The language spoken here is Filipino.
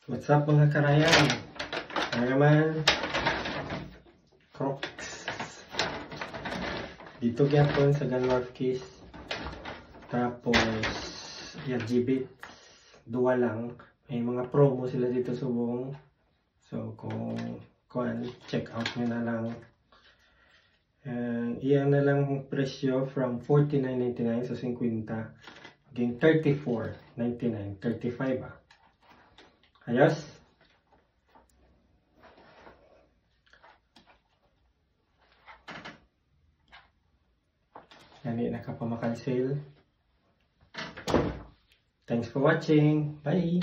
What's up mga karayan? Ano naman? Crocs. Dito gyapon sa Gunwharf Keys. Tapos RGB. Dua lang. May mga promo sila dito sa buong. So kung check out nyo na lang. Iyan na lang presyo from $49.99 sa 50. Maging $34.99. 35 ah. Ayos? Nani nakapamakal sale. Thanks for watching. Bye!